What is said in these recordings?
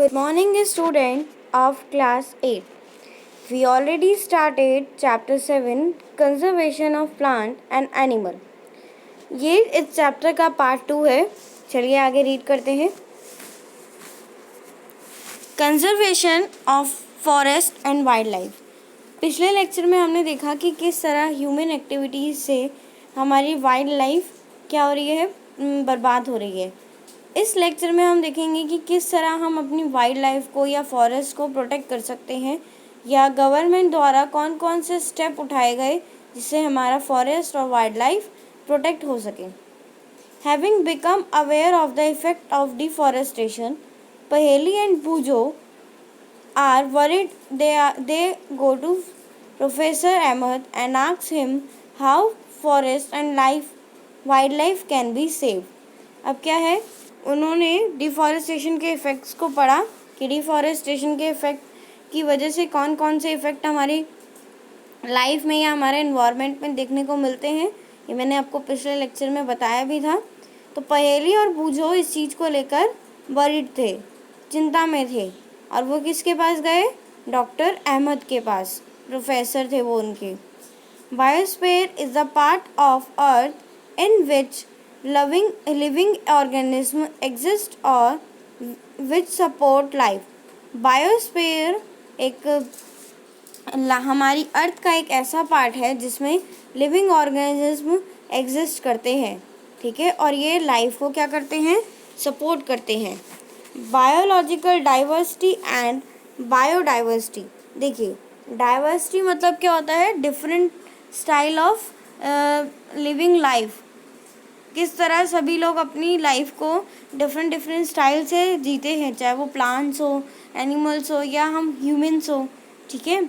Good morning, student of class 8. We already started chapter 7 Conservation of Plant and Animal. ये इस chapter का part 2 है. चलिए आगे रीड करते हैं. Conservation of forest and wild life. पिछले लेक्चर में हमने देखा कि किस तरह ह्यूमन एक्टिविटीज़ से हमारी वाइल्ड लाइफ क्या हो रही है, बर्बाद हो रही है. इस लेक्चर में हम देखेंगे कि किस तरह हम अपनी वाइल्ड लाइफ को या फॉरेस्ट को प्रोटेक्ट कर सकते हैं, या गवर्नमेंट द्वारा कौन कौन से स्टेप उठाए गए जिससे हमारा फॉरेस्ट और वाइल्ड लाइफ प्रोटेक्ट हो सके. Having become aware of the effect of deforestation, Paheli and Boojho are worried. They go to Professor Ahmed and ask him how forest and wildlife can be saved. अब क्या है, उन्होंने डिफॉरेस्टेशन के effects को पढ़ा कि डिफॉरेस्टेशन के इफ़ेक्ट की वजह से कौन कौन से इफ़ेक्ट हमारी लाइफ में या हमारे इन्वायरमेंट में देखने को मिलते हैं. ये मैंने आपको पिछले लेक्चर में बताया भी था. तो पहेली और बूझो इस चीज़ को लेकर वरीड थे, चिंता में थे, और वो किसके पास गए? डॉक्टर अहमद के पास. प्रोफेसर थे वो उनके. Biosphere is the part of earth in which living organism exist और विच सपोर्ट लाइफ. बायोस्फीयर एक हमारी अर्थ का एक ऐसा पार्ट है जिसमें लिविंग ऑर्गेनिज्म एग्जिस्ट करते हैं, ठीक है, और ये लाइफ को क्या करते हैं? सपोर्ट करते हैं. Biological diversity and biodiversity. देखिए, डाइवर्सिटी मतलब क्या होता है? Different style of living life. किस तरह सभी लोग अपनी लाइफ को डिफरेंट स्टाइल से जीते हैं, चाहे वो प्लांट्स हो, एनिमल्स हो, या हम ह्यूमंस हो, ठीक है.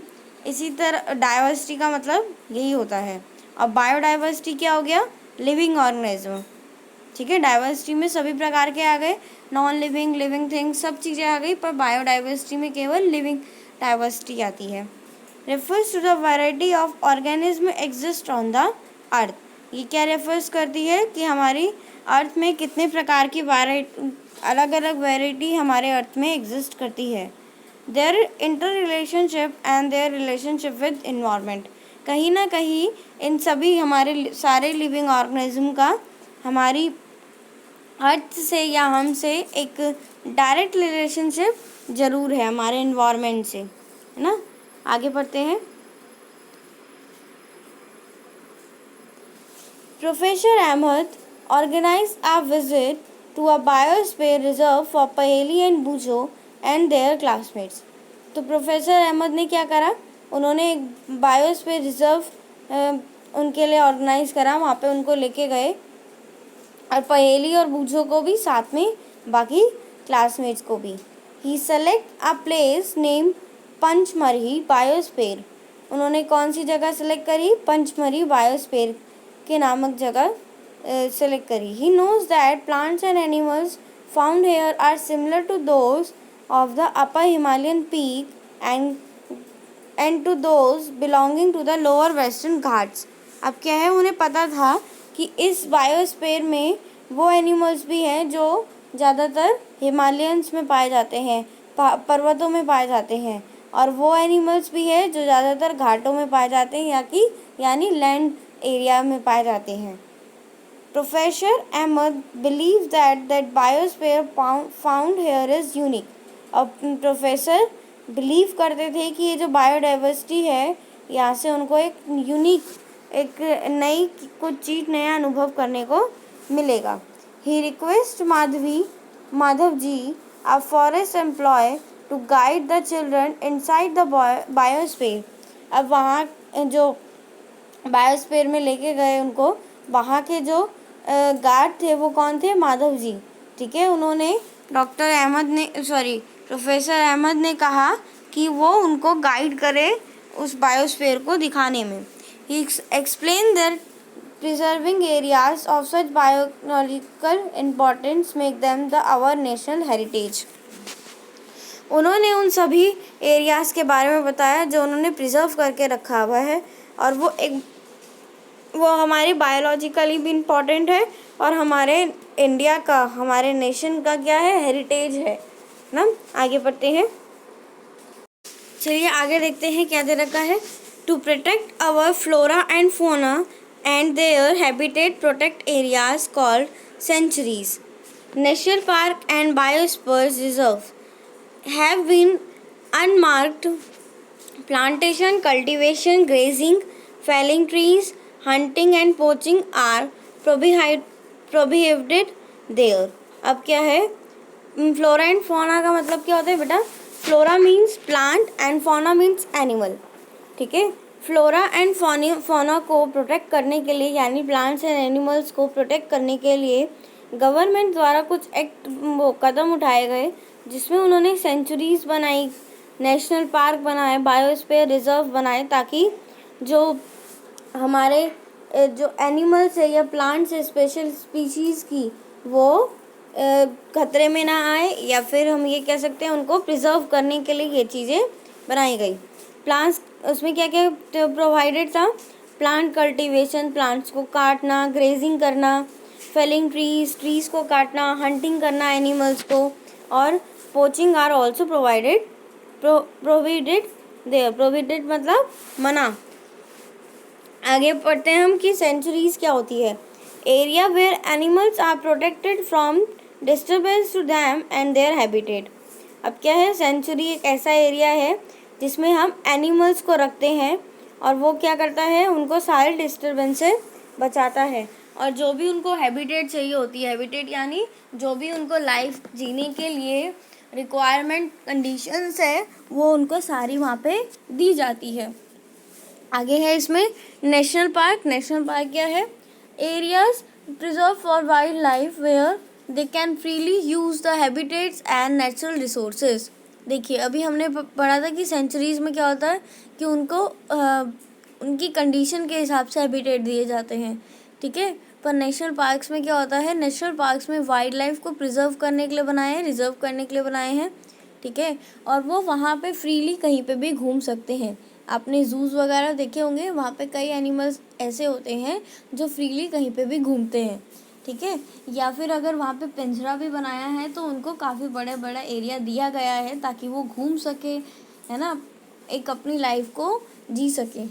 इसी तरह डाइवर्सिटी का मतलब यही होता है. और बायोडाइवर्सिटी क्या हो गया? लिविंग ऑर्गेनिज्म, ठीक है. डाइवर्सिटी में सभी प्रकार के आ गए, नॉन लिविंग, लिविंग थिंग्स, सब चीज़ें आ गई, पर बायोडाइवर्सिटी में केवल लिविंग डाइवर्सिटी आती है. Refers to the variety of organism exist on the earth. ये क्या रेफर्स करती है कि हमारी अर्थ में कितने प्रकार की अलग अलग वैरायटी हमारे अर्थ में एग्जिस्ट करती है. Their inter relationship and their relationship with environment. कहीं ना कहीं इन सभी हमारे सारे लिविंग ऑर्गेनिज्म का हमारी अर्थ से या हमसे एक डायरेक्ट रिलेशनशिप ज़रूर है हमारे इन्वायरमेंट से, है ना. आगे पढ़ते हैं. Professor Ahmed organise a visit to a biosphere reserve for Paheli and Boojho and their classmates. तो प्रोफेसर अहमद ने क्या करा? उन्होंने एक बायोस्फीयर रिजर्व उनके लिए ऑर्गेनाइज करा, वहाँ पे उनको लेके गए, और पहेली और बूझो को भी साथ में, बाकी क्लासमेट्स को भी. He select a place name Pachmarhi biosphere. उन्होंने कौन सी जगह सेलेक्ट करी? पंचमरही बायोस्फीयर के नामक जगह सेलेक्ट करी. He knows that plants and animals found here are similar to those of the upper Himalayan peak and to those belonging to the lower western Ghats. अब क्या है, उन्हें पता था कि इस बायोस्फीयर में वो एनिमल्स भी हैं जो ज़्यादातर हिमालयंस में पाए जाते हैं, पर्वतों में पाए जाते हैं, और वो एनिमल्स भी हैं जो ज़्यादातर घाटों में पाए जाते हैं, यानी लैंड एरिया में पाए जाते हैं. Professor Ahmed believe that biosphere found here is unique. अब प्रोफेसर बिलीव करते थे कि ये जो बायोडाइवर्सिटी है, यहाँ से उनको एक यूनिक, एक नई कुछ चीज़, नया अनुभव करने को मिलेगा. He request Madhav ji a forest employ to guide the children inside the biosphere. अब वहाँ जो बायोस्फीयर में लेके गए उनको, वहाँ के जो गार्ड थे वो कौन थे? माधव जी, ठीक है. उन्होंने प्रोफेसर अहमद ने कहा कि वो उनको गाइड करे उस बायोस्फीयर को दिखाने में. He explained that preserving areas of such biological importance make them our national heritage. उन्होंने उन सभी एरियाज़ के बारे में बताया जो उन्होंने प्रिजर्व करके रखा हुआ है, और वो हमारी बायोलॉजिकली भी इम्पॉर्टेंट है, और हमारे इंडिया का, हमारे नेशन का क्या है? हेरिटेज है. ना। आगे पढ़ते हैं, चलिए आगे देखते हैं क्या दे रखा है। To protect our flora and fauna and their habitat, protect areas called sanctuaries, national park and biosphere reserve have been unmarked plantation, cultivation, grazing, felling trees, hunting and poaching are prohibited there। अब क्या है, flora and fauna का मतलब क्या होता है बेटा? Flora means plant and fauna means animal, ठीक है। फ्लोरा एंड फौना को प्रोटेक्ट करने के लिए, यानी प्लांट्स एंड एनिमल्स को प्रोटेक्ट करने के लिए गवर्नमेंट द्वारा कुछ कदम उठाए गए, जिसमें उन्होंने सेंचुरीज बनाई, नेशनल पार्क बनाए, बायोस्फीयर रिजर्व बनाए, ताकि जो हमारे जो एनिमल्स है या प्लांट्स है स्पेशल स्पीशीज़ की, वो खतरे में ना आए, या फिर हम ये कह सकते हैं उनको प्रिजर्व करने के लिए ये चीज़ें बनाई गई। प्लांट्स, उसमें क्या क्या प्रोवाइडेड था? प्लांट कल्टीवेशन, प्लांट्स को काटना, ग्रेजिंग करना, फेलिंग ट्रीज को काटना, हंटिंग करना एनिमल्स को, और poaching are also provided prohibited there. Prohibited मतलब मना। आगे पढ़ते हैं हम कि सेंचुरीज क्या होती है। Area where animals are protected from disturbance to them and their habitat. अब क्या है, सेंचुरी एक ऐसा एरिया है जिसमें हम एनिमल्स को रखते हैं, और वो क्या करता है, उनको सारे डिस्टर्बेंस से बचाता है, और जो भी उनको हैबिटेट चाहिए होती है, हैबिटेट यानी जो भी उनको लाइफ जीने के लिए रिक्वायरमेंट कंडीशंस है, वो उनको सारी वहाँ पे दी जाती है। आगे है इसमें नेशनल पार्क। नेशनल पार्क क्या है? Areas preserve for wild life where they can freely use the habitats and natural resources. देखिए अभी हमने पढ़ा था कि सेंचुरीज़ में क्या होता है कि उनको उनकी कंडीशन के हिसाब से हैबिटेट दिए जाते हैं, ठीक है। पर नेशनल पार्क्स में क्या होता है, नेशनल पार्क्स में वाइल्ड लाइफ को प्रिजर्व करने के लिए बनाए हैं, रिजर्व करने के लिए बनाए हैं, ठीक है। और वो वहाँ पे फ्रीली कहीं पे भी घूम सकते हैं। आपने जूस वगैरह देखे होंगे, वहाँ पे कई एनिमल्स ऐसे होते हैं जो फ्रीली कहीं पे भी घूमते हैं, ठीक है। या फिर अगर वहाँ पे पिंजरा भी बनाया है तो उनको काफ़ी बड़ा एरिया दिया गया है ताकि वो घूम सके, है ना, एक अपनी लाइफ को जी सके,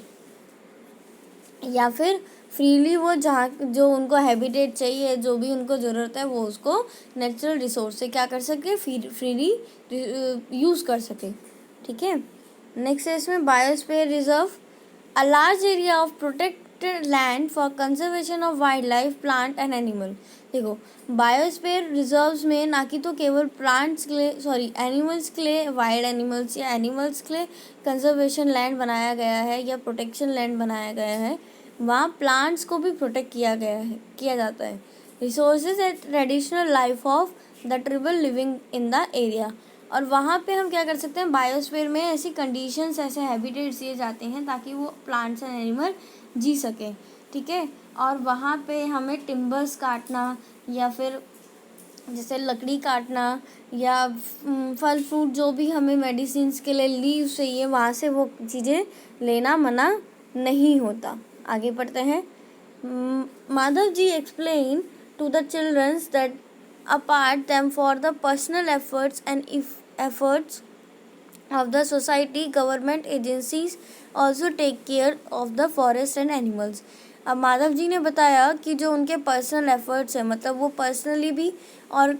या फिर फ्रीली वो जहाँ जो उनको हैबिटेट चाहिए, जो भी उनको ज़रूरत है, वो उसको नेचुरल रिसोर्स से क्या कर सके, फ्रीली यूज़ कर सके, ठीक है। नेक्स्ट है इसमें biosphere reserve, a large area of protected land for conservation of wild life, plant and animal. देखो बायोस्फीयर रिजर्व्स में ना कि तो केवल प्लांट्स के लिए, एनिमल्स के लिए, वाइल्ड एनिमल्स या एनिमल्स के लिए कंजर्वेशन लैंड बनाया गया है या प्रोटेक्शन लैंड बनाया गया है, वहाँ प्लांट्स को भी प्रोटेक्ट किया जाता है। Resources and traditional life of the tribal living in the area. और वहाँ पे हम क्या कर सकते हैं, बायोस्फीयर में ऐसी कंडीशंस, ऐसे हैबिटेट्स दिए जाते हैं ताकि वो प्लांट्स एंड एनिमल जी सकें, ठीक है। और वहाँ पे हमें टिम्बर्स काटना, या फिर जैसे लकड़ी काटना, या फल फ्रूट जो भी हमें मेडिसिन्स के लिए लीव चाहिए, वहाँ से वो चीज़ें लेना मना नहीं होता। आगे पढ़ते हैं। Madhav ji explain to the childrens that apart them for the personal efforts and efforts of the society, government agencies also take care of the forest and animals। अब माधव जी ने बताया कि जो उनके पर्सनल एफर्ट्स हैं, मतलब वो पर्सनली भी, और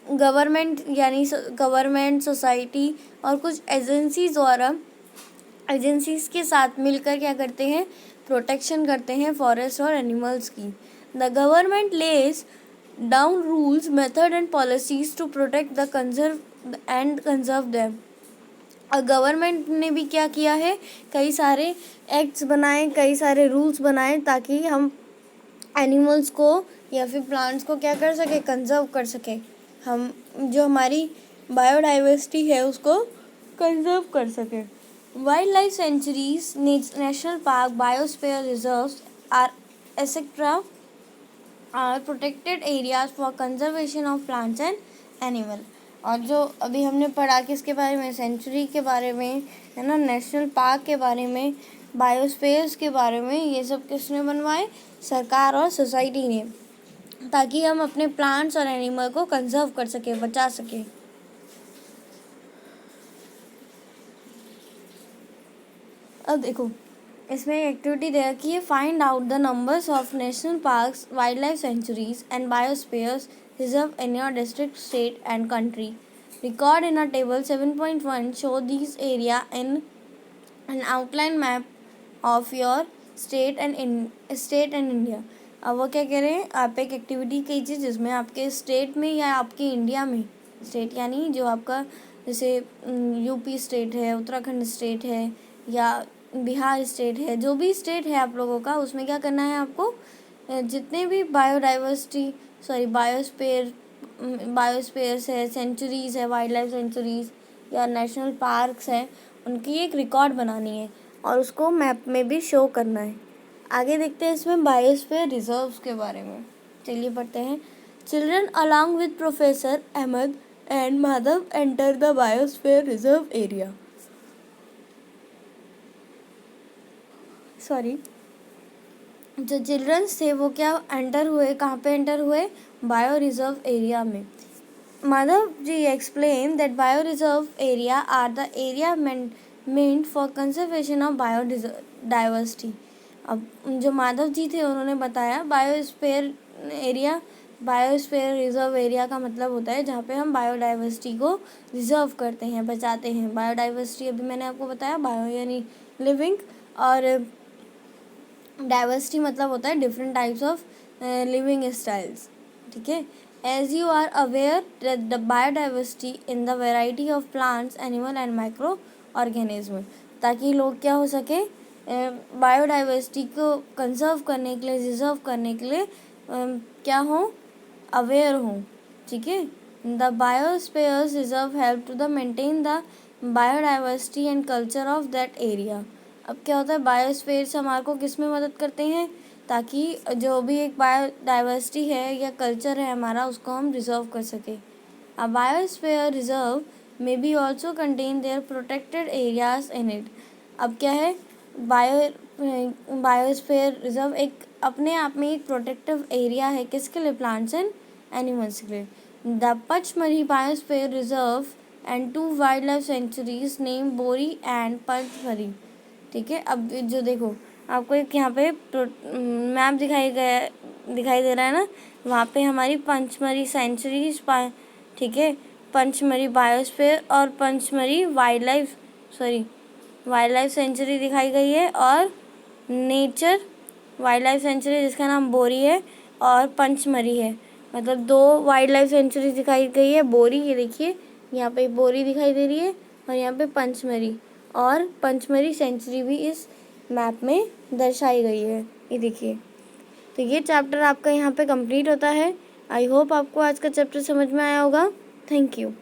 गवर्नमेंट यानी गवर्नमेंट, सोसाइटी और कुछ एजेंसीज़ के साथ मिलकर क्या करते हैं, प्रोटेक्शन करते हैं फॉरेस्ट और एनिमल्स की। The government lays down rules, method and policies to protect the conserve them. और गवर्नमेंट ने भी क्या किया है, कई सारे एक्ट्स बनाए, कई सारे रूल्स बनाए ताकि हम एनिमल्स को या फिर प्लांट्स को क्या कर सके, कंजर्व कर सके, हम जो हमारी बायोडाइवर्सिटी है उसको कंजर्व कर सके। Wild life sanctuaries, national park, biosphere reserves are etcetera are protected areas for conservation of plants and animal. और जो अभी हमने पढ़ा किसके बारे में, सेंचुरी के बारे में, है ना, नेशनल पार्क के बारे में, बायोस्फीयर्स के बारे में, ये सब किसने बनवाए, सरकार और सोसाइटी ने, ताकि हम अपने प्लांट्स और एनिमल को कंजर्व कर सके, बचा सके, अब देखो इसमें एक्टिविटी दे रखी है, find out the numbers of national parks, wild life sanctuaries and biospheres reserve in your district, state and country. Record in a table 7.1 show these area in an outline map of your state and India. अब वो क्या कह रहे हैं, आप एक activity कीजिए जिसमें आपके स्टेट में या आपके इंडिया में, स्टेट यानी जो आपका जैसे यूपी स्टेट है, उत्तराखंड स्टेट है या बिहार स्टेट है, जो भी स्टेट है आप लोगों का, उसमें क्या करना है आपको, जितने भी बायोस्फीयर्स है, सेंचुरीज़ है, वाइल्ड लाइफ सेंचुरीज़ या नेशनल पार्क्स हैं, उनकी एक रिकॉर्ड बनानी है और उसको मैप में भी शो करना है. आगे देखते हैं इसमें बायोस्फीयर रिजर्व्स के बारे में. चलिए पढ़ते हैं. Children along with professor Ahmed and Madhav enter the biosphere reserve area. जो चिल्ड्रंस थे वो क्या एंटर हुए, कहाँ पे एंटर हुए, बायो रिजर्व एरिया में. Madhav ji explain that bio reserve area are the area meant for conservation of biodiversity. अब जो माधव जी थे उन्होंने बताया बायोस्फीयर रिजर्व एरिया का मतलब होता है जहाँ पे हम बायोडाइवर्सिटी को रिजर्व करते हैं, बचाते हैं. बायोडाइवर्सिटी अभी मैंने आपको बताया, बायो यानी लिविंग और डाइवर्सिटी मतलब होता है different types of living styles. ठीक है. As you are aware that the biodiversity in the variety of plants, animal and micro organism, ताकि लोग क्या हो सके, बायोडाइवर्सिटी को कंजर्व करने के लिए, रिजर्व करने के लिए क्या हो, अवेयर हों. ठीक है. The biospheres reserve help to the maintain the biodiversity and culture of that area. अब क्या होता है, बायोस्फीयर्स हमारे को किस में मदद करते हैं, ताकि जो भी एक बायोडाइवर्सिटी है या कल्चर है हमारा, उसको हम रिजर्व कर सकें. A biosphere reserve may be also contain their protected areas in it. अब क्या है, बायोस्फीयर रिजर्व एक अपने आप में एक प्रोटेक्टिव एरिया है, किसके लिए, प्लांट्स एंड एनिमल्स के लिए. The Pachmarhi biosphere reserve and 2 wild life centuries name बोरी एंड पचमढ़ी. ठीक है. अब जो देखो आपको एक यहाँ पे मैप दिखाई दे रहा है ना, वहाँ पे हमारी पंचमढ़ी सेंचुरीज ठीक है, पंचमढ़ी बायोस्फीयर और पंचमढ़ी वाइल्ड लाइफ सेंचुरी दिखाई गई है, और नेचर वाइल्ड लाइफ सेंचुरी जिसका नाम बोरी है और पंचमढ़ी है. मतलब 2 वाइल्ड लाइफ सेंचुरी दिखाई गई है. बोरी, ये देखिए यहाँ पे बोरी दिखाई दे रही है और यहाँ पे पंचमढ़ी, और पंचमढ़ी सेंचुरी भी इस मैप में दर्शाई गई है. ये देखिए. तो ये चैप्टर आपका यहाँ पे कंप्लीट होता है. आई होप आपको आज का चैप्टर समझ में आया होगा. Thank you.